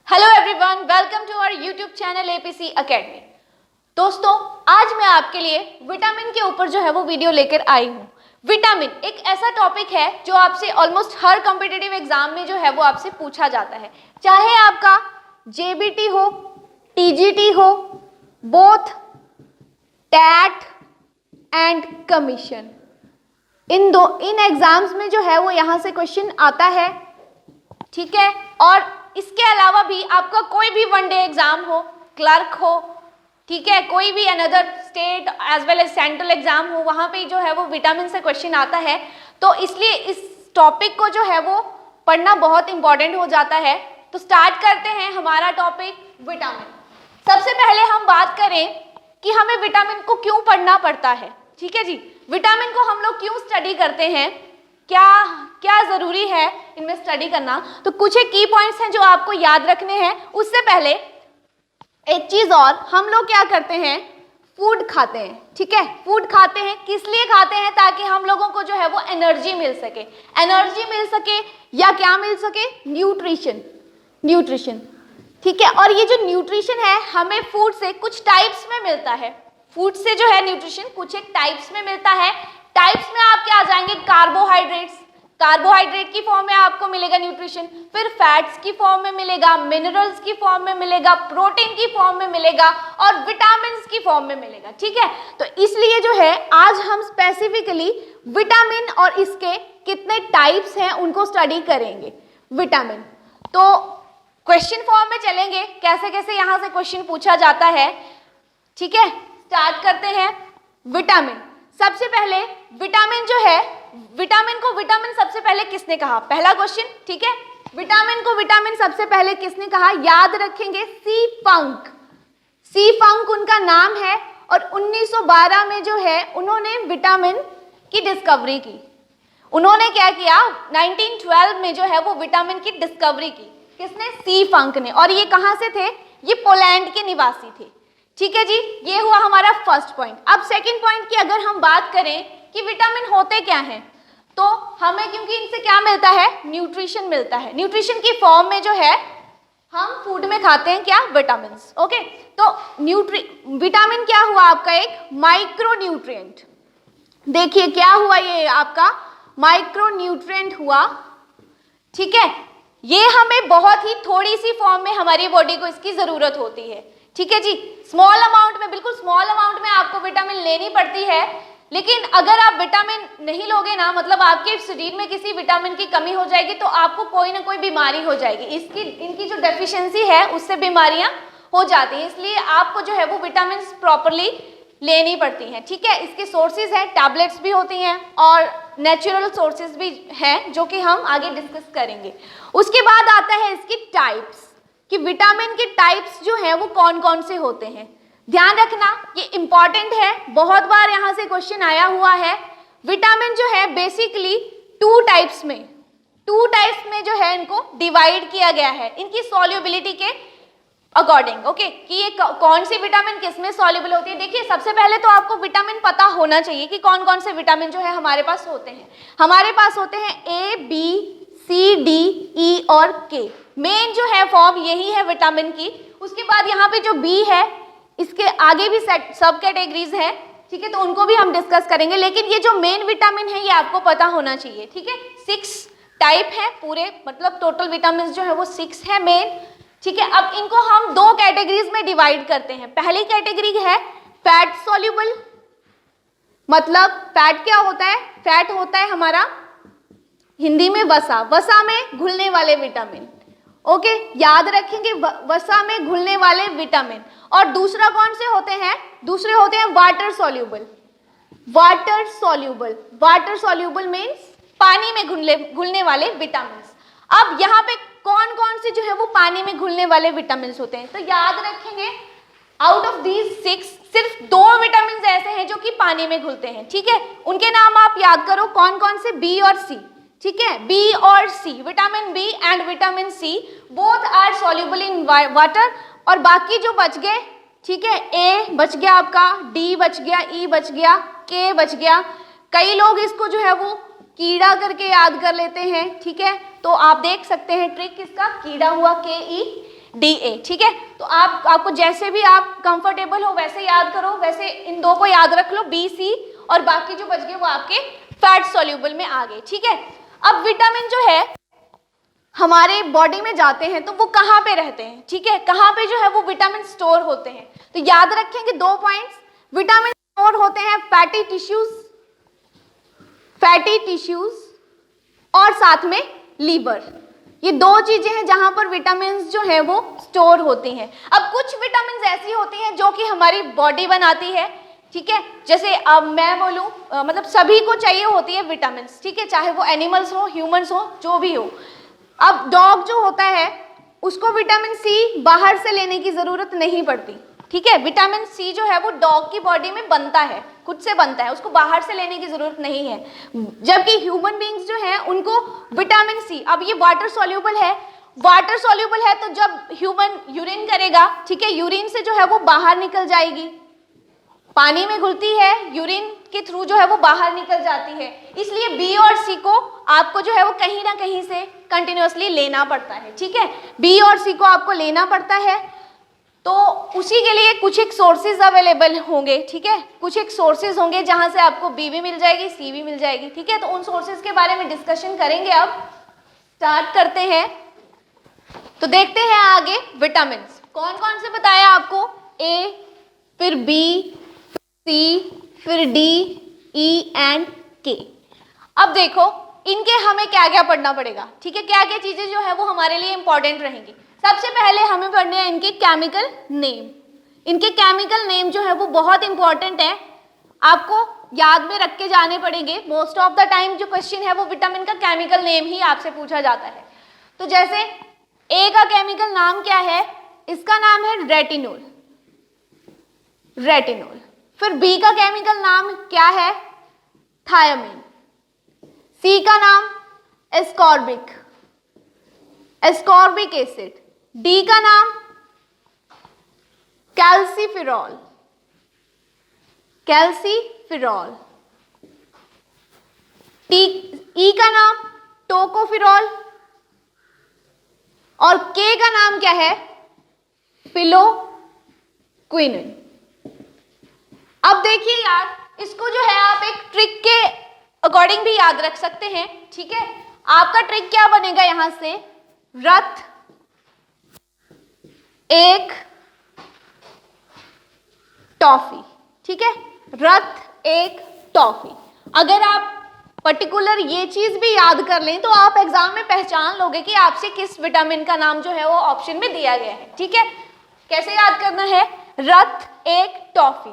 Hello everyone, welcome to our YouTube channel APC academy. दोस्तों, आज मैं आपके लिए विटामिन के ऊपर जो है वो वीडियो लेकर आई हूँ। विटामिन एक ऐसा टॉपिक है जो आपसे ऑलमोस्ट हर कॉम्पिटिटिव एग्जाम में जो है वो आपसे पूछा जाता है, चाहे आपका जेबीटी हो, टीजीटी हो, both TET and commission, in exams में जो है वो यहाँ से क्वेश्चन आता है। ठीक है, और इसके अलावा भी आपका कोई भी वनडे एग्जाम हो, क्लर्क हो, ठीक है, कोई भी another state as well as central exam हो, वहाँ पे जो है वो विटामिन से क्वेश्चन आता है। तो इसलिए इस टॉपिक को जो है वो पढ़ना बहुत इंपॉर्टेंट हो जाता है। तो स्टार्ट करते हैं हमारा टॉपिक विटामिन। सबसे पहले हम बात करें कि हमें विटामिन को क्यों पढ़ना पड़ता है। ठीक है जी, विटामिन को हम लोग क्यों स्टडी करते हैं, क्या क्या जरूरी है इनमें स्टडी करना। तो कुछ एक की पॉइंट्स हैं जो आपको याद रखने हैं। उससे पहले एक चीज और, हम लोग क्या करते हैं, फूड खाते हैं। ठीक है, फूड खाते हैं किस लिए खाते हैं, ताकि हम लोगों को जो है वो एनर्जी मिल सके। एनर्जी मिल सके या क्या मिल सके, न्यूट्रिशन। ठीक है, और ये जो न्यूट्रिशन है हमें फूड से कुछ टाइप्स में मिलता है। फूड से जो है न्यूट्रिशन कुछ एक टाइप्स में मिलता है। टाइप्स में आपके आ जाएंगे कार्बोहाइड्रेट्स, कार्बोहाइड्रेट की फॉर्म में आपको मिलेगा न्यूट्रिशन, फिर फैट्स की फॉर्म में मिलेगा, मिनरल्स की फॉर्म में मिलेगा, प्रोटीन की फॉर्म में मिलेगा और विटामिन की फॉर्म में मिलेगा। ठीक है, तो इसलिए जो है आज हम स्पेसिफिकली विटामिन और इसके कितने टाइप्स हैं उनको स्टडी करेंगे। विटामिन तो क्वेश्चन फॉर्म में चलेंगे, कैसे कैसे यहाँ से क्वेश्चन पूछा जाता है। ठीक है, स्टार्ट करते हैं। विटामिन, सबसे पहले विटामिन जो है, विटामिन को विटामिन सबसे पहले किसने कहा, पहला क्वेश्चन। ठीक है, विटामिन को विटामिन सबसे पहले किसने कहा, याद रखेंगे सी फंक। सी फंक उनका नाम है और 1912 में जो है उन्होंने विटामिन की डिस्कवरी की। उन्होंने क्या किया, 1912 में जो है वो विटामिन की डिस्कवरी की। किसने, सी फंक ने। और ये कहाँ से थे, ये पोलैंड के निवासी थे। ठीक है जी, ये हुआ हमारा फर्स्ट पॉइंट। अब सेकंड पॉइंट की अगर हम बात करें कि विटामिन होते क्या हैं, तो हमें क्योंकि इनसे क्या मिलता है, न्यूट्रिशन मिलता है। न्यूट्रिशन की फॉर्म में जो है हम फूड में खाते हैं क्या, विटामिन। ओके, तो विटामिन क्या हुआ आपका, एक माइक्रो न्यूट्रिएंट। देखिए क्या हुआ, ये आपका माइक्रो न्यूट्रिएंट हुआ। ठीक है, ये हमें बहुत ही थोड़ी सी फॉर्म में हमारी बॉडी को इसकी जरूरत होती है। ठीक है जी, स्मॉल अमाउंट में, बिल्कुल स्मॉल अमाउंट में आपको विटामिन लेनी पड़ती है। लेकिन अगर आप विटामिन नहीं लोगे ना, मतलब आपके शरीर में किसी विटामिन की कमी हो जाएगी तो आपको कोई ना कोई बीमारी हो जाएगी। इनकी जो डेफिशिएंसी है उससे बीमारियां हो जाती हैं। इसलिए आपको जो है वो विटामिन प्रॉपरली लेनी पड़ती हैं। ठीक है, इसके सोर्सेज हैं, टैबलेट्स भी होती हैं और नेचुरल सोर्सेज भी हैं जो कि हम आगे डिस्कस करेंगे। उसके बाद आता है इसकी टाइप्स, कि विटामिन के टाइप्स जो हैं वो कौन कौन से होते हैं। ध्यान रखना, ये इंपॉर्टेंट है, बहुत बार यहाँ से क्वेश्चन आया हुआ है। विटामिन जो है बेसिकली टू टाइप्स में जो है इनको डिवाइड किया गया है इनकी सॉल्युबिलिटी के अकॉर्डिंग। ओके, कि ये कौन सी विटामिन किसमें सॉल्युबल होती है। देखिए, सबसे पहले तो आपको विटामिन पता होना चाहिए कि कौन कौन से विटामिन जो है हमारे पास होते हैं। हमारे पास होते हैं ए, बी, सी, डी, ई और के। मेन जो है फॉर्म यही है विटामिन की। उसके बाद यहाँ पे जो बी है, इसके आगे भी सब कैटेगरीज हैं। ठीक है, तो उनको भी हम डिस्कस करेंगे, लेकिन ये जो मेन विटामिन है ये आपको पता होना चाहिए। ठीक है, 6 टाइप है पूरे, मतलब टोटल विटामिन जो है वो 6 है मेन। ठीक है, अब इनको हम 2 कैटेगरीज में डिवाइड करते हैं। पहली कैटेगरी है फैट सॉल्युबल, मतलब फैट क्या होता है, फैट होता है हमारा हिंदी में वसा, वसा में घुलने वाले विटामिन। ओके, याद रखेंगे वसा में घुलने वाले विटामिन। और दूसरा कौन से होते हैं, दूसरे होते हैं water soluble. Water soluble means पानी में घुलने वाले विटामिन। अब यहाँ पे कौन कौन से जो है वो पानी में घुलने वाले विटामिन होते हैं, तो याद रखेंगे आउट ऑफ दीज 6 सिर्फ 2 विटामिन ऐसे हैं जो कि पानी में घुलते हैं। ठीक है, उनके नाम आप याद करो, कौन कौन से, बी और सी। ठीक है, बी और C, vitamin B and vitamin C both are soluble in water. और बाकी जो बच गए, ठीक है, ए बच गया आपका, डी बच गया, ई बच गया, के बच गया। कई लोग इसको जो है वो कीड़ा करके याद कर लेते हैं। ठीक है, तो आप देख सकते हैं ट्रिक, इसका कीड़ा हुआ, के ई, DA, ठीक है। तो आपको जैसे भी आप कंफर्टेबल हो वैसे याद करो, वैसे इन दो को याद रख लो, B, C, और बाकी जो बच गए वो आपके फैट सॉल्यूबल में आ गए, ठीक है। अब विटामिन जो है हमारे बॉडी में जाते हैं तो वो कहाँ पे रहते हैं, ठीक है, कहाँ पे जो है वो विटामिन स्टोर होते हैं। तो याद रखेंगे 2 पॉइंट्स, विटामिन स्टोर होते हैं फैटी टिश्यूज और साथ में लीवर। ये 2 चीजें हैं जहां पर विटामिन जो है वो स्टोर होती हैं। अब कुछ विटामिन ऐसी होती हैं जो कि हमारी बॉडी बनाती है, ठीक है, जैसे अब मैं बोलूं मतलब सभी को चाहिए होती है विटामिन, ठीक है, चाहे वो एनिमल्स हो, ह्यूमंस हो, जो भी हो। अब डॉग जो होता है उसको विटामिन सी बाहर से लेने की जरूरत नहीं पड़ती, ठीक है, विटामिन सी जो है वो डॉग की बॉडी में बनता है, खुद से बनता है, उसको बाहर से लेने की जरूरत नहीं है। जबकि ह्यूमन बींग्स जो हैं उनको विटामिन सी, अब ये वाटर सॉल्यूबल है, तो जब ह्यूमन यूरिन करेगा, ठीक है, यूरिन से जो है वो बाहर निकल जाएगी, पानी में घुलती है, यूरिन के थ्रू जो है वो बाहर निकल जाती है। इसलिए बी और सी को आपको जो है वो कहीं ना कहीं से कंटिन्यूअसली लेना पड़ता है, ठीक है, बी और सी को आपको लेना पड़ता है। तो उसी के लिए कुछ एक सोर्सेज अवेलेबल होंगे, ठीक है, कुछ एक सोर्सेज होंगे जहां से आपको बी भी मिल जाएगी, सी भी मिल जाएगी, ठीक है। तो उन सोर्सेज के बारे में डिस्कशन करेंगे। अब स्टार्ट करते हैं, तो देखते हैं आगे विटामिन कौन कौन से बताया आपको, ए, फिर बी, सी, फिर डी, ई एंड के। अब देखो इनके हमें क्या क्या पढ़ना पड़ेगा, ठीक है, क्या क्या चीजें जो है वो हमारे लिए इंपॉर्टेंट रहेंगी। सबसे पहले हमें पढ़ने हैं इनके केमिकल नेम। इनके केमिकल नेम जो है वो बहुत इंपॉर्टेंट है, आपको याद में रख के जाने पड़ेंगे। मोस्ट ऑफ द टाइम जो क्वेश्चन है वो विटामिन का केमिकल नेम ही आपसे पूछा जाता है। तो जैसे ए का केमिकल नाम क्या है, इसका नाम है रेटिनोल, फिर बी का केमिकल नाम क्या है, थायामीन, सी का नाम एस्कॉर्बिक एसिड, डी का नाम कैल्सीफिरॉल, ई का नाम टोकोफिरॉल, और के का नाम क्या है, फिलोक्विनिन। अब देखिए यार, इसको जो है आप एक ट्रिक के अकॉर्डिंग भी याद रख सकते हैं, ठीक है। आपका ट्रिक क्या बनेगा, यहां से रथ एक टॉफी, ठीक है, रथ एक टॉफी। अगर आप पर्टिकुलर ये चीज भी याद कर लें तो आप एग्जाम में पहचान लोगे कि आपसे किस विटामिन का नाम जो है वो ऑप्शन में दिया गया है, ठीक है। कैसे याद करना है, रथ एक टॉफी,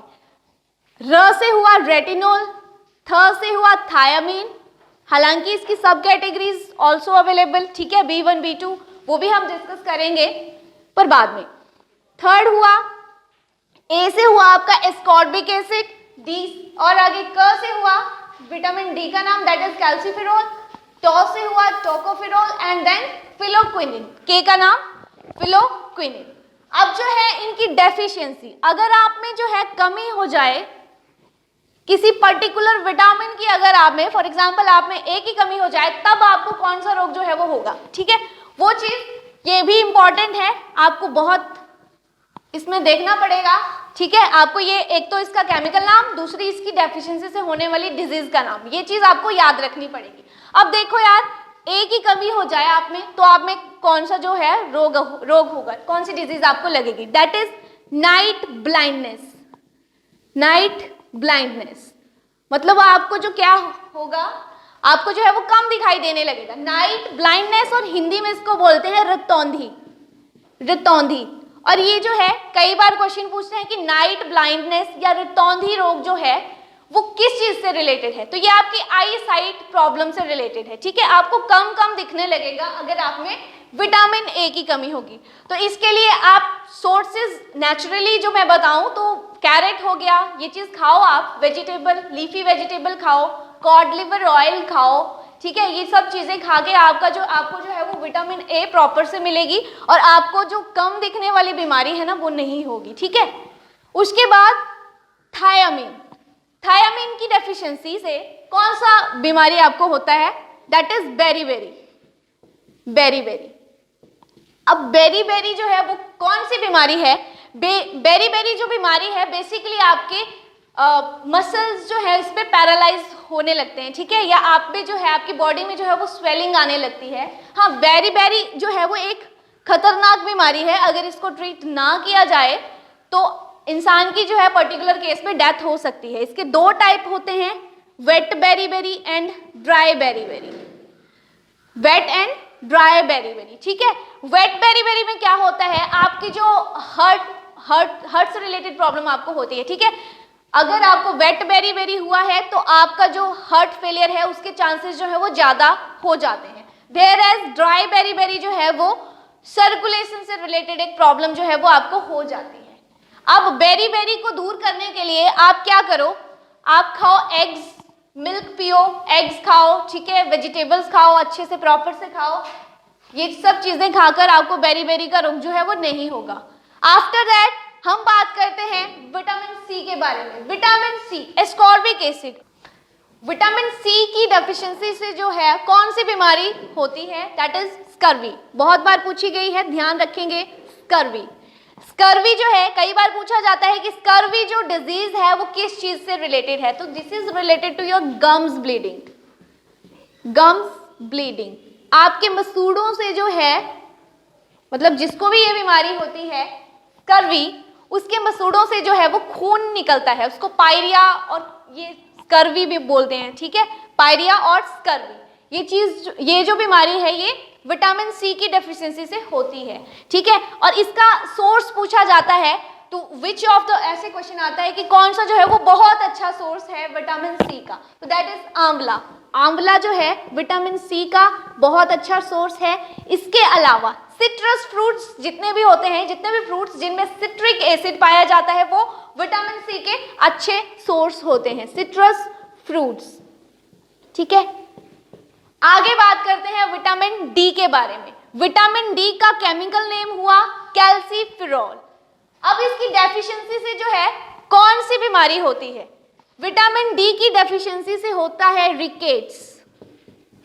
र से हुआ रेटिनोल, थ से हुआ थायामीन, हालांकि इसकी सब कैटेगरीज ऑल्सो अवेलेबल, ठीक है, B1 B2 वो भी हम डिस्कस करेंगे पर बाद में। थर्ड हुआ, ए से हुआ आपका एस्कॉर्बिक एसिड, डी और आगे क से हुआ विटामिन डी का नाम दैट इज कैल्सीफिरोल, टॉ से हुआ टोकोफिरोल एंड देन फिलोक्विनिन, के का नाम फिलोक्विनिन। अब जो है इनकी डेफिशिएंसी, अगर आप में जो है कमी हो जाए किसी पर्टिकुलर विटामिन की, अगर आप में फॉर एग्जांपल आप में ए की कमी हो जाए, तब आपको कौन सा रोग जो है वो होगा, ठीक है, वो चीज ये भी इंपॉर्टेंट है, आपको बहुत इसमें देखना पड़ेगा, ठीक है। आपको ये एक तो इसका केमिकल नाम, दूसरी इसकी डेफिशिएंसी से होने वाली डिजीज का नाम, ये चीज आपको याद रखनी पड़ेगी। अब देखो यार, ए की कमी हो जाए आप में तो आप में कौन सा जो है रोग होगा, कौन सी डिजीज आपको लगेगी, दैट इज नाइट ब्लाइंडनेस। मतलब आपको जो क्या होगा, आपको जो है वो कम दिखाई देने लगेगा, नाइट ब्लाइंडनेस, और हिंदी में इसको बोलते हैं रितौंधी। और ये जो है कई बार क्वेश्चन पूछते हैं कि नाइट ब्लाइंडनेस या रितौंधी रोग जो है वो किस चीज से रिलेटेड है, तो ये आपकी आई साइट प्रॉब्लम से रिलेटेड है, ठीक है। आपको कम दिखने लगेगा अगर आप में विटामिन ए की कमी होगी। तो इसके लिए आप सोर्सेज नेचुरली जो मैं बताऊं तो कैरेट हो गया, ये चीज खाओ आप, वेजिटेबल लीफी वेजिटेबल खाओ, कॉड लिवर ऑयल खाओ, ठीक है, ये सब चीजें खा के आपको जो है वो विटामिन ए प्रॉपर से मिलेगी और आपको जो कम दिखने वाली बीमारी है ना वो नहीं होगी, ठीक है। उसके बाद थायामीन की डेफिशिएंसी से कौन सा बीमारी आपको होता है, दैट इज बेरी अब बेरी बेरी जो है वो कौन सी बीमारी है? बेरी बेरी जो बीमारी है बेसिकली आपके मसल्स जो है इस पे पैरालाइज होने लगते हैं, ठीक है, या आप में जो है आपकी बॉडी में जो है वो स्वेलिंग आने लगती है। हाँ, बेरी बेरी जो है वो एक खतरनाक बीमारी है, अगर इसको ट्रीट ना किया जाए तो इंसान की जो है पर्टिकुलर केस में डेथ हो सकती है। इसके दो टाइप होते हैं, wet beriberi and dry beriberi. Wet and dry beriberi, ठीक है। वेट बेरी बेरी में क्या होता है, आपकी जो हार्ट से रिलेटेड प्रॉब्लम आपको होती है, ठीक है। अगर आपको वेट बेरी बेरी हुआ है तो आपका जो हार्ट फेलियर है उसके चांसेस जो है वो ज्यादा हो जाते हैं। There as dry beriberi जो है वो सर्कुलेशन से रिलेटेड एक प्रॉब्लम जो है वो आपको हो जाती है। अब बेरी बेरी को दूर करने के लिए आप क्या करो, आप खाओ एग्स, मिल्क पियो, एग्स खाओ, ठीक है, वेजिटेबल्स खाओ, अच्छे से प्रॉपर से खाओ। ये सब चीजें खाकर आपको बेरी बेरी का रोग जो है वो नहीं होगा। आफ्टर दैट हम बात करते हैं विटामिन सी के बारे में। Vitamin C, ascorbic acid. Vitamin C की डेफिशिएंसी से जो है कौन सी बीमारी होती है, दैट इज स्कर्वी। बहुत बार पूछी गई है, ध्यान रखेंगे। स्कर्वी, स्कर्वी जो है कई बार पूछा जाता है कि स्कर्वी जो डिजीज है वो किस चीज से रिलेटेड है, तो this is related to your gums bleeding. Gums bleeding, आपके मसूड़ों से जो है, मतलब जिसको भी ये बीमारी होती है स्कर्वी, उसके मसूड़ों से जो है वो खून निकलता है, उसको पायरिया और ये स्कर्वी भी बोलते हैं, ठीक है, पायरिया और स्कर्वी। ये चीज, ये जो बीमारी है ये विटामिन सी की डेफिशिएंसी से होती है, ठीक है। और इसका सोर्स पूछा जाता है तो विच ऑफ द, ऐसे क्वेश्चन आता है कि कौन सा जो है वो बहुत अच्छा सोर्स है विटामिन सी का, तो दैट इज आंवला। आंवला जो है विटामिन सी का बहुत अच्छा सोर्स है। इसके अलावा सिट्रस फ्रूट्स जितने भी होते हैं, जितने भी फ्रूट्स जिनमें सिट्रिक एसिड पाया जाता है वो विटामिन सी के अच्छे सोर्स होते हैं, सिट्रस फ्रूट्स, ठीक है। आगे बात करते हैं विटामिन डी के बारे में। विटामिन डी का केमिकल नेम हुआ कैल्सीफेरॉल। अब इसकी डेफिशिएंसी से जो है कौन सी बीमारी होती है, विटामिन डी की डेफिशिएंसी से होता है रिकेट्स।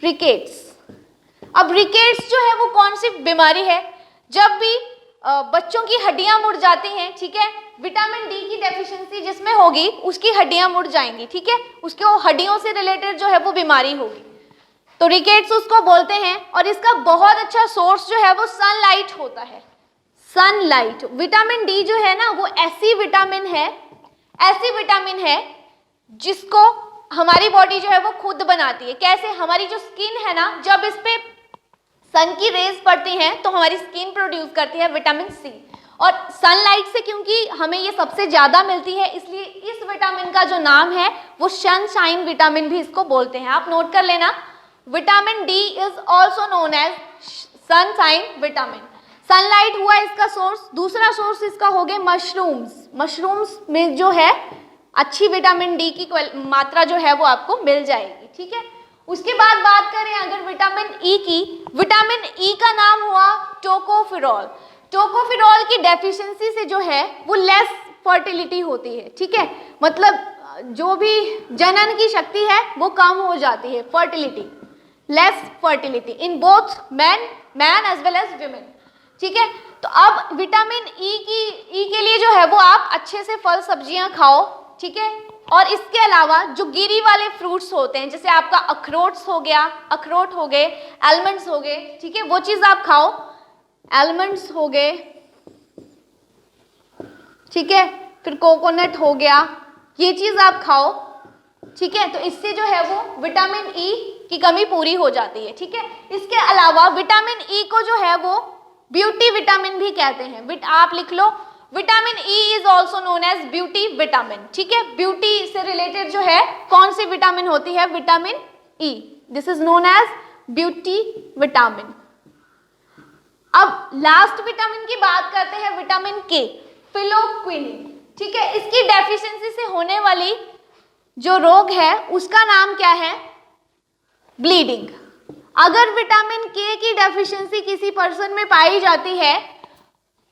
रिकेट्स, अब रिकेट्स जो है वो कौन सी बीमारी है, जब भी बच्चों की हड्डियां मुड़ जाती हैं, ठीक है, विटामिन डी की डेफिशिएंसी जिसमें होगी उसकी हड्डियां मुड़ जाएंगी, ठीक है, उसके हड्डियों से रिलेटेड जो है वो बीमारी होगी, तो रिकेट्स उसको बोलते हैं। और इसका बहुत अच्छा सोर्स जो है वो सनलाइट होता है। सनलाइट, विटामिन डी जो है ना वो ऐसी विटामिन है जिसको हमारी बॉडी जो है वो खुद बनाती है। कैसे, हमारी जो स्किन है ना, जब इस पे सन की रेज पड़ती हैं तो हमारी स्किन प्रोड्यूस करती है विटामिन सी, और सनलाइट से क्योंकि हमें ये सबसे ज्यादा मिलती है इसलिए इस विटामिन का जो नाम है वो सनशाइन विटामिन भी इसको बोलते हैं। आप नोट कर लेना, vitamin D is also known as sunshine vitamin. Sunlight हुआ इसका सोर्स। दूसरा सोर्स इसका हो गया मशरूम्स। मशरूम्स में जो है अच्छी विटामिन डी की मात्रा जो है वो आपको मिल जाएगी, ठीक है। उसके बाद बात करें अगर विटामिन ई की, विटामिन ई का नाम हुआ टोकोफेरॉल। टोकोफेरॉल की डेफिशिएंसी से जो है वो लेस फर्टिलिटी होती है, ठीक है, मतलब जो भी जनन की शक्ति है वो कम हो जाती है, fertility, less fertility in both man as well as women, ठीक है। तो अब विटामिन ई के लिए जो है वो आप अच्छे से फल सब्जियां खाओ, ठीक है। और इसके अलावा जो गिरी वाले फ्रूट्स होते हैं, जैसे आपका अखरोट हो गए, आलमंड्स हो गए, ठीक है, वो चीज आप खाओ। आलमंड्स हो गए, ठीक है, फिर कोकोनट हो गया, ये चीज आप खाओ, ठीक है। तो इससे जो है वो विटामिन ई की कमी पूरी हो जाती है, ठीक है। इसके अलावा विटामिन ई को जो है वो ब्यूटी विटामिन भी कहते हैं। आप लिख लो, vitamin E is also known as beauty vitamin, ठीक है। ब्यूटी से रिलेटेड जो है कौन सी विटामिन होती है, vitamin E, this is known as beauty vitamin. अब लास्ट विटामिन की बात करते हैं, विटामिन के, फिलोक्विनिन, ठीक है। इसकी डेफिशिएंसी से होने वाली जो रोग है उसका नाम क्या है, ब्लीडिंग। अगर विटामिन के की डेफिशिएंसी किसी पर्सन में पाई जाती है,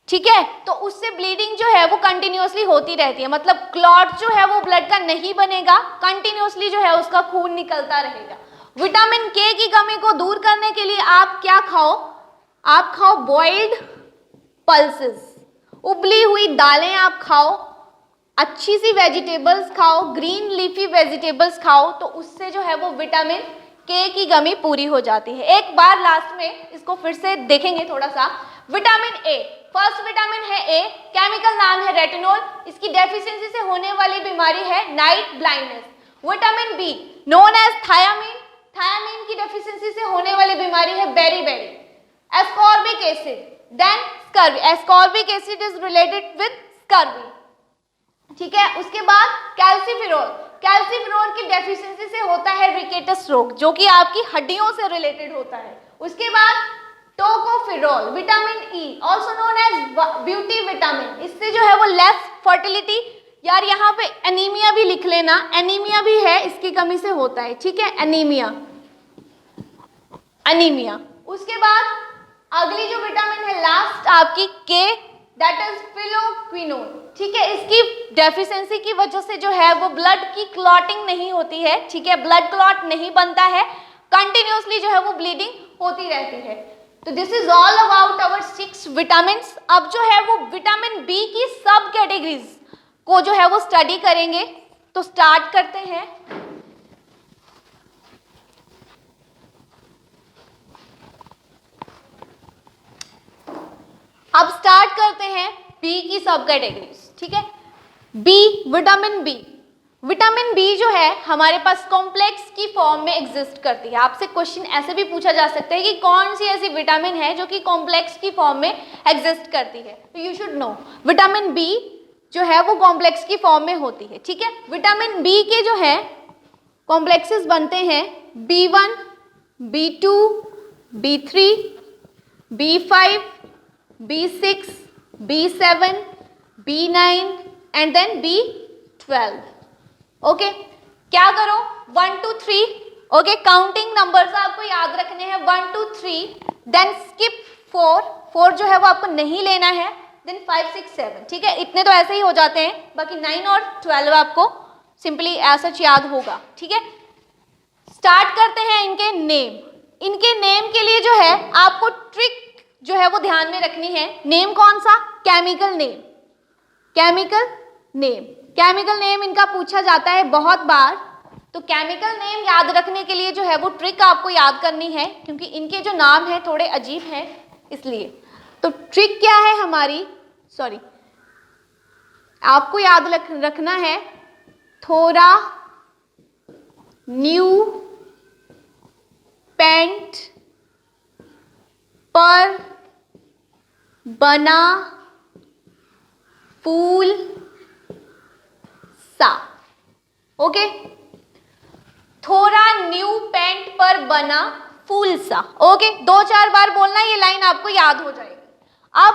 ठीक है, तो उससे ब्लीडिंग जो है वो कंटिन्यूअसली होती रहती है, मतलब क्लॉट जो है वो ब्लड का नहीं बनेगा, कंटिन्यूअसली जो है उसका खून निकलता रहेगा। विटामिन के की कमी को दूर करने के लिए आप क्या खाओ, आप खाओ बॉइल्ड पल्सेस, उबली हुई दालें आप खाओ, अच्छी सी वेजिटेबल्स खाओ, ग्रीन लीफी वेजिटेबल्स खाओ, तो उससे जो है वो विटामिन के की कमी पूरी हो जाती है। एक बार लास्ट में इसको फिर से देखेंगे थोड़ा सा। विटामिन ए, फर्स्ट विटामिन है ए, केमिकल नाम है रेटिनॉल, इसकी डेफिशिएंसी से होने वाली बीमारी है night blindness. Vitamin B known as thiamine, thiamine की डेफिशिएंसी से होने वाली बीमारी है beriberi. Ascorbic acid, then scurvy, ascorbic acid is related with scurvy, ठीक है। उसके बाद कैल्सीफेरॉल, कैल्सीफेरॉल की डेफिशिएंसी से होता है रिकेटस रोग, जो कि आपकी हड्डियों से रिलेटेड होता है। उसके बाद tocopherol, vitamin E also known as beauty vitamin, इससे जो है वो लेस फर्टिलिटी, यार यहाँ पे एनीमिया भी लिख लेना, एनीमिया भी है इसकी कमी से होता है, ठीक है, एनीमिया, एनीमिया। उसके बाद अगली जो विटामिन है लास्ट आपकी के, दैट इज फिलोक्विनोन, ठीक है। इसकी डेफिशिएंसी की वजह से जो है वो ब्लड की क्लॉटिंग नहीं होती है, ठीक है, ब्लड क्लॉट नहीं बनता है, कंटिन्यूसली जो है वो ब्लीडिंग होती रहती है। तो this is all about our 6 vitamins. अब जो है वो विटामिन बी की सब कैटेगरीज को जो है वो स्टडी करेंगे। तो स्टार्ट करते हैं। अब स्टार्ट करते हैं बी की सब कैटेगरीज, ठीक है। B, vitamin B, vitamin B जो है हमारे पास कॉम्प्लेक्स की फॉर्म में एग्जिस्ट करती है। आपसे क्वेश्चन ऐसे भी पूछा जा सकता है कि कौन सी ऐसी विटामिन है जो कि कॉम्प्लेक्स की फॉर्म में एग्जिस्ट करती है, तो you should know vitamin B जो है वो कॉम्प्लेक्स की फॉर्म में होती है, ठीक है। विटामिन बी के जो है कॉम्प्लेक्सेस बनते हैं B1, B2, B3, B5, B6, B7, B9 and then B12। Okay, क्या करो 1 2 3, ओके, काउंटिंग नंबर्स आपको याद रखने हैं 1 2 3, देन स्किप 4, 4 जो है वो आपको नहीं लेना है, देन 5 6 7, ठीक है। इतने तो ऐसे ही हो जाते हैं, बाकी 9 और 12 आपको सिंपली ऐसा याद होगा, ठीक है। स्टार्ट करते हैं इनके नेम। इनके नेम के लिए जो है आपको ट्रिक जो है वो ध्यान में रखनी है। नेम कौन सा? Chemical name, chemical name, chemical name इनका पूछा जाता है बहुत बार। तो केमिकल नेम याद रखने के लिए जो है वो ट्रिक आपको याद करनी है, क्योंकि इनके जो नाम हैं थोड़े अजीब हैं इसलिए। तो ट्रिक क्या है हमारी, सॉरी, आपको याद रखना है थोड़ा न्यू पेंट पर बना फूल सा, ओके। थोड़ा न्यू पेंट पर बना फूल सा, ओके। 2-4 बार बोलना, ये लाइन आपको याद हो जाएगी। अब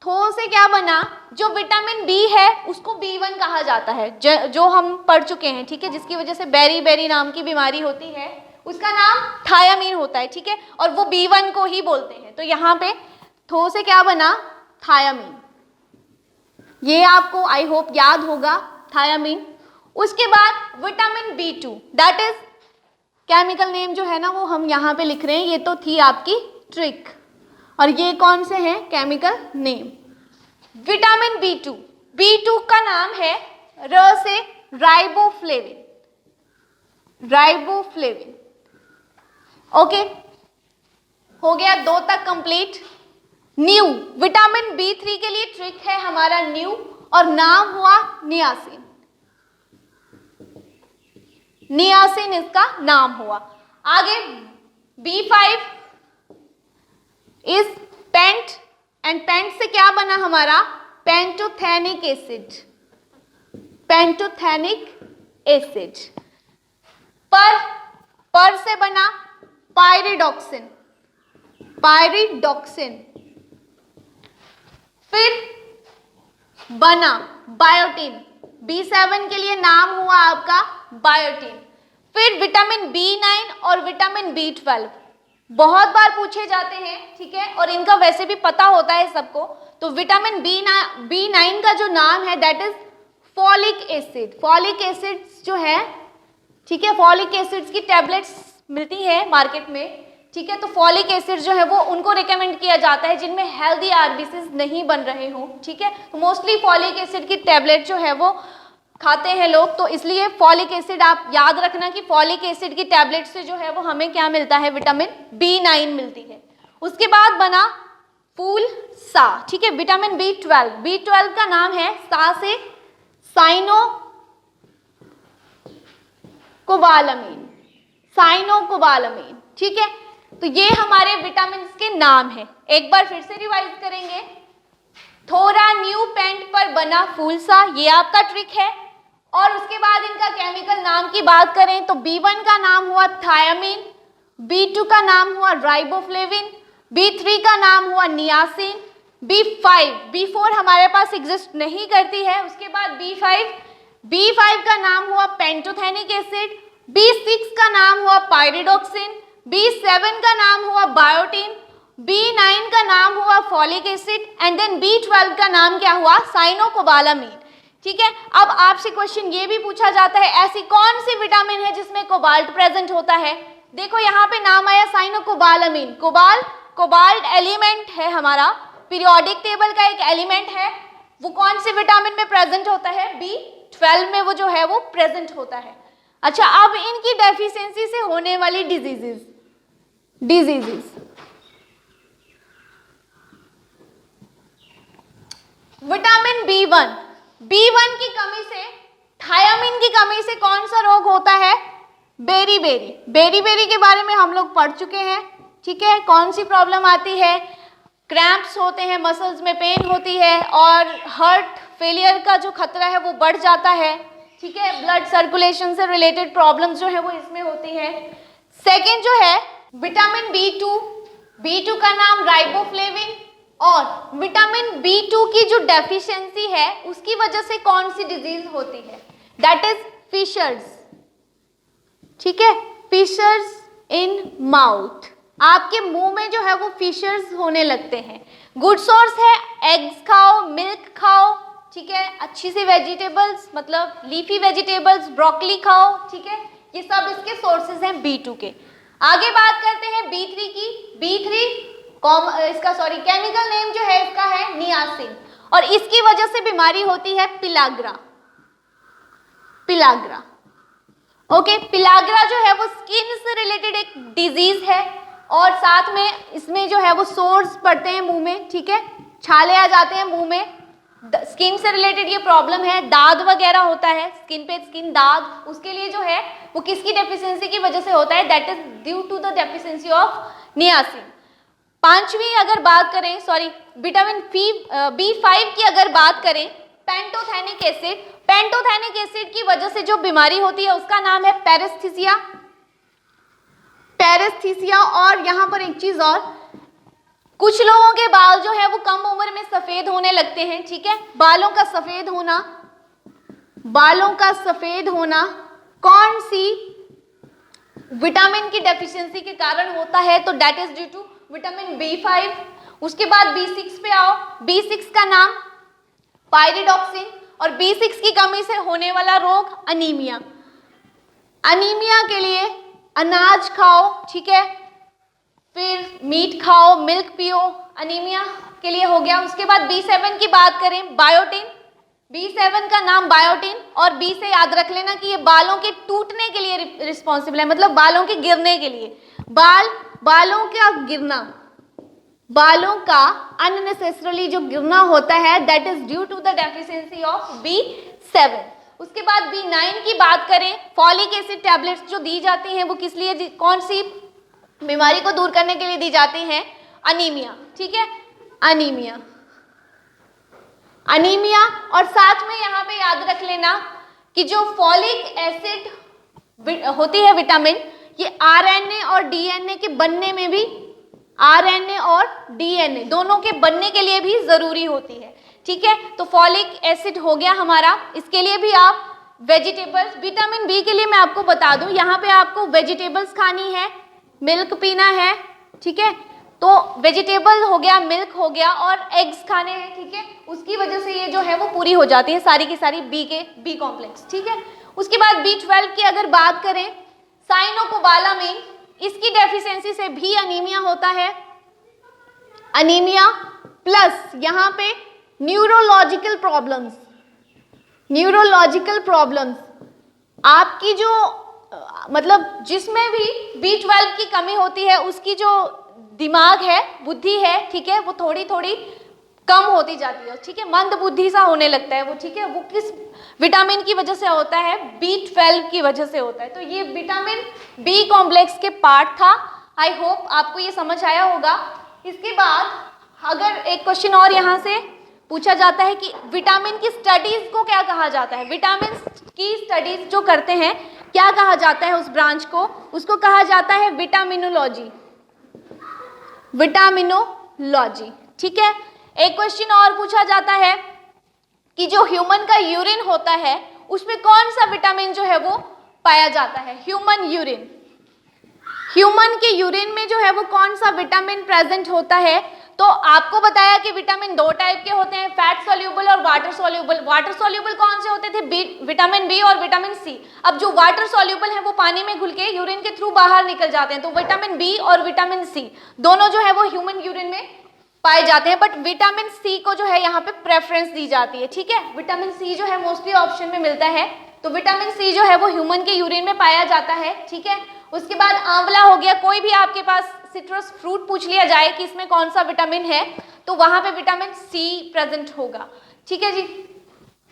थो से क्या बना, जो विटामिन बी है उसको B1 कहा जाता है, जो हम पढ़ चुके हैं, ठीक है, जिसकी वजह से बेरी नाम की बीमारी होती है, उसका नाम थायामीन होता है, ठीक है, और वो B1 को ही बोलते हैं। तो यहाँ पे थो से क्या बना, थायामीन, ये आपको आई होप याद होगा, थायामीन। उसके बाद vitamin B2, that is chemical name जो है ना वो हम यहाँ पे लिख रहे हैं, ये तो थी आपकी ट्रिक, और ये कौन से हैं chemical name. Vitamin B2, B2 का नाम है र से राइबोफ्लेविन, राइबोफ्लेविन, ओके, हो गया 2 तक कंप्लीट। न्यू, विटामिन B3 के लिए ट्रिक है हमारा न्यू, और नाम हुआ नियासिन, नियासिन इसका नाम हुआ। आगे B5 is paint, and paint से क्या बना हमारा, पेंटोथेनिक एसिड, पेंटोथेनिक एसिड। पर से बना पायरिडॉक्सिन, पायरिडॉक्सिन। फिर बना बायोटिन, B7 के लिए नाम हुआ आपका बायोटिन। फिर विटामिन B9 और विटामिन B12 बहुत बार पूछे जाते हैं, ठीक है, और इनका वैसे भी पता होता है सबको। तो विटामिन B9 का जो नाम है that is folic acid, folic acids जो है, ठीक है, फॉलिक एसिड्स की टैबलेट्स मिलती है मार्केट में, ठीक है। तो फॉलिक एसिड जो है वो उनको रिकमेंड किया जाता है जिनमें हेल्दी आरबीसीज नहीं बन रहे हो, ठीक है। तो मोस्टली फॉलिक एसिड की टैबलेट जो है वो खाते हैं लोग, तो इसलिए फॉलिक एसिड आप याद रखना कि फॉलिक एसिड की टैबलेट से जो है वो हमें क्या मिलता है, विटामिन B9 मिलती है। उसके बाद बना फूल सा, ठीक है। विटामिन B12 का नाम है सा से साइनोकोबालामीन, ठीक है। तो ये हमारे विटामिन के नाम है। एक बार फिर से रिवाइज करेंगे। थोड़ा न्यू पेंट पर बना फूल सा, ये आपका ट्रिक है। और उसके बाद इनका केमिकल नाम की बात करें तो B1 का नाम हुआ थायामीन, B2 का नाम हुआ राइबोफ्लेविन, B3 का नाम हुआ नियासिन, B4 हमारे पास एग्जिस्ट नहीं करती है। उसके बाद B5 का नाम हुआ पेंटोथेनिक एसिड, B6 का नाम हुआ पायरिडोक्सिन, B7 का नाम हुआ बायोटिन, B9 का नाम हुआ folic acid and then B12 का नाम क्या हुआ, साइनोकोबालामीन, ठीक है। अब आपसे क्वेश्चन ये भी पूछा जाता है ऐसी कौन सी विटामिन है जिसमें कोबाल्ट प्रेजेंट होता है। देखो यहाँ पे नाम आया साइनोकोबालामीन, कोबाल्ट एलिमेंट है हमारा, पीरियोडिक टेबल का एक एलिमेंट है। वो कौन से विटामिन में प्रेजेंट होता है, B12 में वो जो है वो प्रेजेंट होता है। अच्छा, अब इनकी डेफिशिएंसी से होने वाली डिजीजेस विटामिन B1 की कमी से, थायामीन की कमी से कौन सा रोग होता है, बेरी के बारे में हम लोग पढ़ चुके हैं, ठीक है। कौन सी प्रॉब्लम आती है, क्रैम्प्स होते हैं, मसल्स में पेन होती है और हार्ट फेलियर का जो खतरा है वो बढ़ जाता है, ठीक है। ब्लड सर्कुलेशन से रिलेटेड प्रॉब्लम्स जो है वो इसमें होती है। सेकेंड जो है विटामिन B2 का नाम राइबोफ्लेविन, और विटामिन B2 की जो डेफिशिएंसी है उसकी वजह से कौन सी डिजीज होती है, दैट इज फिशर्स, ठीक है। फिशर्स इन माउथ, आपके मुंह में जो है वो फिशर्स होने लगते हैं। गुड सोर्स है, एग्स खाओ, मिल्क खाओ, ठीक है। अच्छी सी वेजिटेबल्स मतलब लीफी वेजिटेबल्स, ब्रोकली खाओ, ठीक है। ये सब इसके सोर्सेज हैं B2 के। आगे बात करते हैं B3 की। B3 केमिकल नेम जो है इसका है नियासिन, और इसकी वजह से बीमारी होती है पिलाग्रा। ओके, पिलाग्रा जो है वो स्किन से रिलेटेड एक डिजीज है, और साथ में इसमें जो है वो सोर्स पड़ते हैं मुंह में, ठीक है, छाले आ जाते हैं मुंह में। स्किन से रिलेटेड ये प्रॉब्लम है, दाद वगैरह होता है स्किन पे, स्किन दाग, उसके लिए जो है वो किसकी डेफिशिएंसी की वजह से होता है, that is due to the deficiency of niacin. पांचवी अगर बात करें, विटामिन B5 की अगर बात करें, पेंटोथेनिक एसिड की वजह से जो बीमारी होती है उसका नाम है पैरेस्थीसिया। और यहाँ पर एक चीज और, कुछ लोगों के बाल जो है वो कम उम्र में सफेद होने लगते हैं, ठीक है। बालों का सफेद होना कौन सी विटामिन की डेफिशिएंसी के कारण होता है, तो that is due to vitamin B5। उसके बाद B6 पे आओ, B6 का नाम पायरिडोक्सिन, और B6 की कमी से होने वाला रोग अनीमिया के लिए अनाज खाओ, ठीक है, फिर मीट खाओ, मिल्क पियो, अनीमिया के लिए हो गया। उसके बाद B7 की बात करें, बायोटिन, B7 का नाम बायोटिन, और B से याद रख लेना कि ये बालों के टूटने के लिए रिस्पॉन्सिबल है, मतलब बालों के गिरने के लिए। बालों का अननेसेसरली जो गिरना होता है that is due to the deficiency of B7। उसके बाद B9 की बात करें, फॉलिक एसिड टैबलेट्स जो दी जाती हैं वो किस लिए, कौन सी बीमारी को दूर करने के लिए दी जाती हैं, अनीमिया, ठीक है, अनीमिया। और साथ में यहाँ पे याद रख लेना कि जो फॉलिक एसिड होती है विटामिन, ये RNA और DNA के बनने में भी, RNA और DNA दोनों के बनने के लिए भी जरूरी होती है, ठीक है। तो फॉलिक एसिड हो गया हमारा, इसके लिए भी आप वेजिटेबल्स, विटामिन B के लिए मैं आपको बता दूं, यहाँ पे आपको वेजिटेबल्स खानी है, मिल्क पीना है, ठीक है। तो वेजिटेबल हो गया, मिल्क हो गया, और एग्स खाने हैं, ठीक है। उसकी वजह से ये जो है वो पूरी हो जाती है सारी की सारी B कॉम्प्लेक्स, ठीक है। उसके बाद B12 की अगर बात करें, साइनोकोबालामीन, इसकी डेफिशिएंसी डेफिशिएंसी से भी अनीमिया होता है, अनीमिया प्लस यहाँ पे न्यूरोलॉजिकल प्रॉब्लम्स आपकी जो मतलब जिसमें भी B12 की कमी होती है उसकी जो दिमाग है, बुद्धि है, ठीक है, वो थोड़ी थोड़ी कम होती जाती है, ठीक है, मंद बुद्धि सा होने लगता है वो, ठीक है, वो किस विटामिन की वजह से होता है? B12 की वजह से होता है। तो ये विटामिन बी कॉम्प्लेक्स के पार्ट था। आई होप आपको ये समझ आया होगा। इसके बाद अगर एक क्वेश्चन और यहाँ से पूछा जाता है कि विटामिन की स्टडीज को क्या कहा जाता है, विटामिन की स्टडीज जो करते हैं क्या कहा जाता है उस ब्रांच को? उसको कहा जाता है विटामिनोलॉजी, ठीक है। एक क्वेश्चन और पूछा जाता है कि जो ह्यूमन का यूरिन होता है उसमें कौन सा विटामिन जो है वो पाया जाता है? ह्यूमन के यूरिन में जो है वो कौन सा विटामिन प्रेजेंट होता है? तो आपको बताया कि विटामिन दो टाइप के होते हैं, फैट सॉल्यूबल और वाटर सॉल्यूबल। वाटर सॉल्यूबल कौन से होते थे? विटामिन बी और विटामिन सी। अब जो वाटर सॉल्यूबल है वो पानी में घुल के यूरिन के थ्रू बाहर निकल जाते हैं, तो विटामिन बी और विटामिन सी दोनों जो है वो ह्यूमन यूरिन में पाए जाते हैं, बट विटामिन सी को जो है यहाँ पे प्रेफरेंस दी जाती है, ठीक है। विटामिन सी जो है मोस्टली ऑप्शन में मिलता है, तो विटामिन सी जो है वो ह्यूमन के यूरिन में पाया जाता है, ठीक है। उसके बाद आंवला हो गया, कोई भी आपके पास सिट्रस फ्रूट पूछ लिया जाए कि इसमें कौन सा विटामिन है, तो वहां पे विटामिन सी प्रेजेंट होगा, ठीक है जी।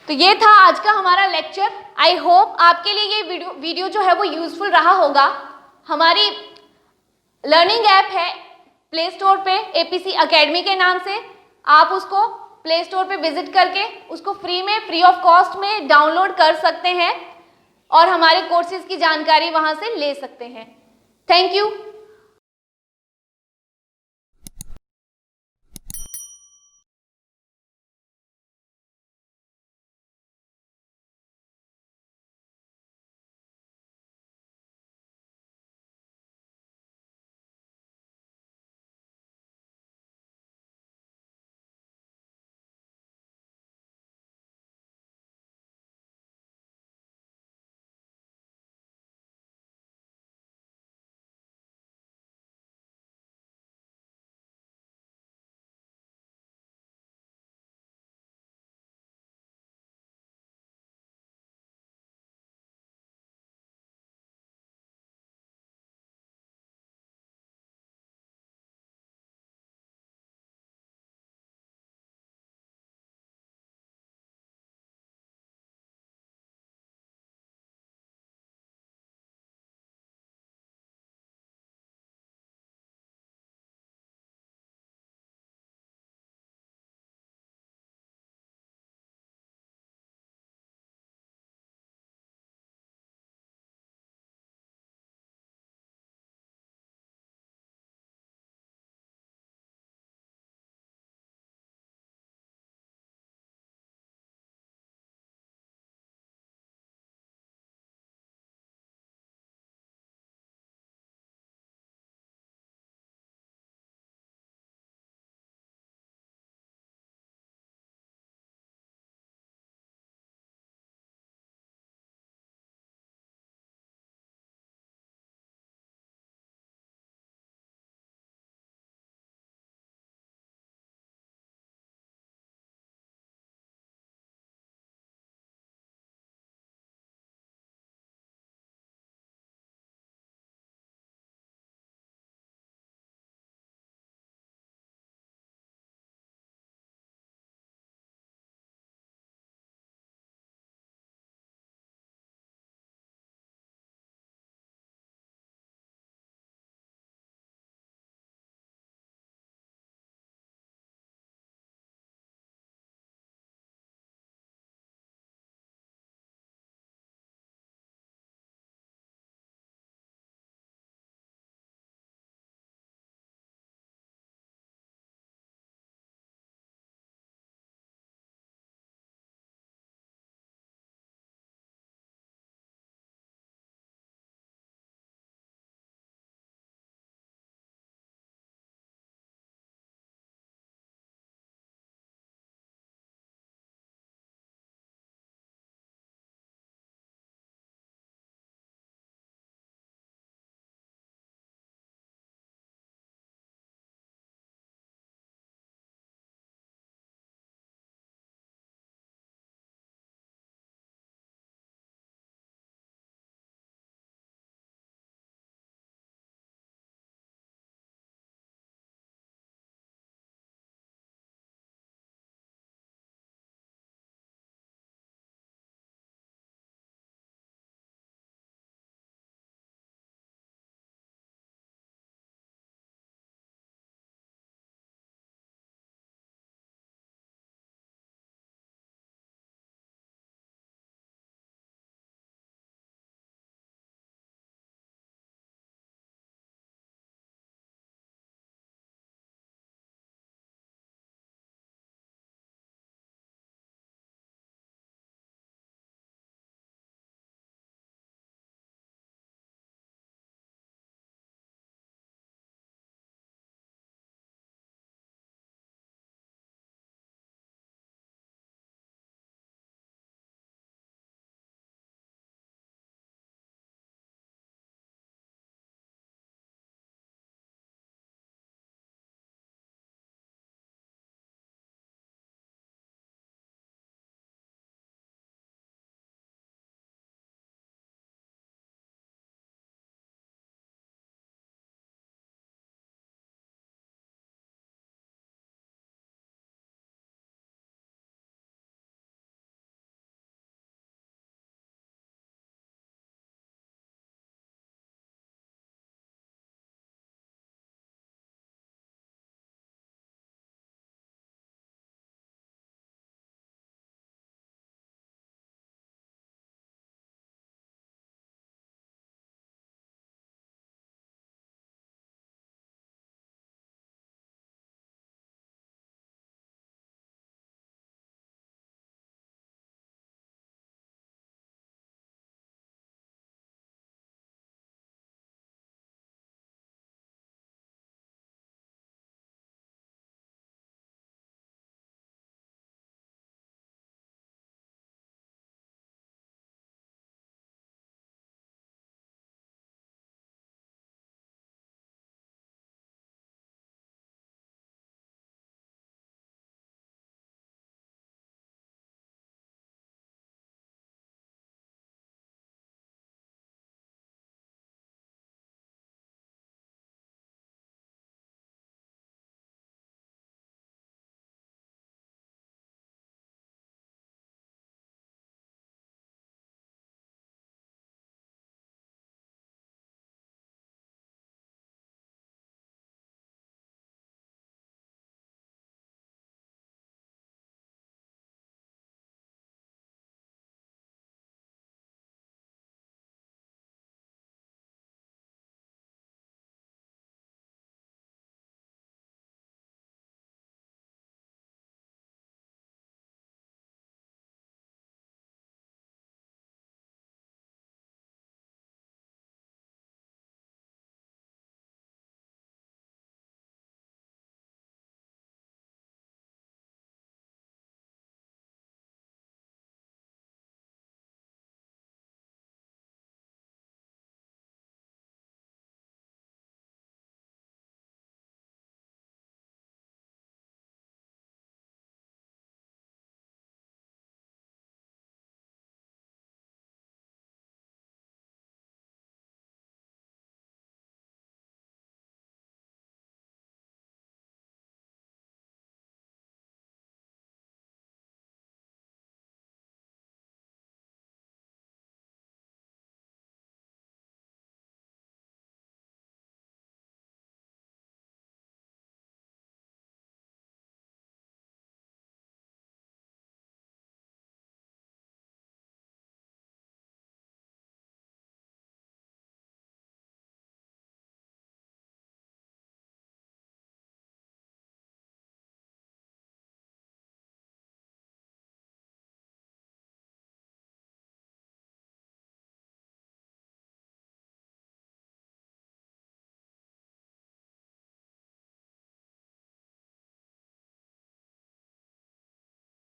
तो ये था आज का हमारा लेक्चर। आई होप आपके लिए ये वीडियो जो है वो यूजफुल रहा होगा। हमारी लर्निंग ऐप है प्ले स्टोर पे, एपीसी अकेडमी के नाम से, आप उसको प्ले स्टोर पे विजिट करके उसको फ्री ऑफ कॉस्ट में डाउनलोड कर सकते हैं और हमारे कोर्सेज की जानकारी वहां से ले सकते हैं। Thank you.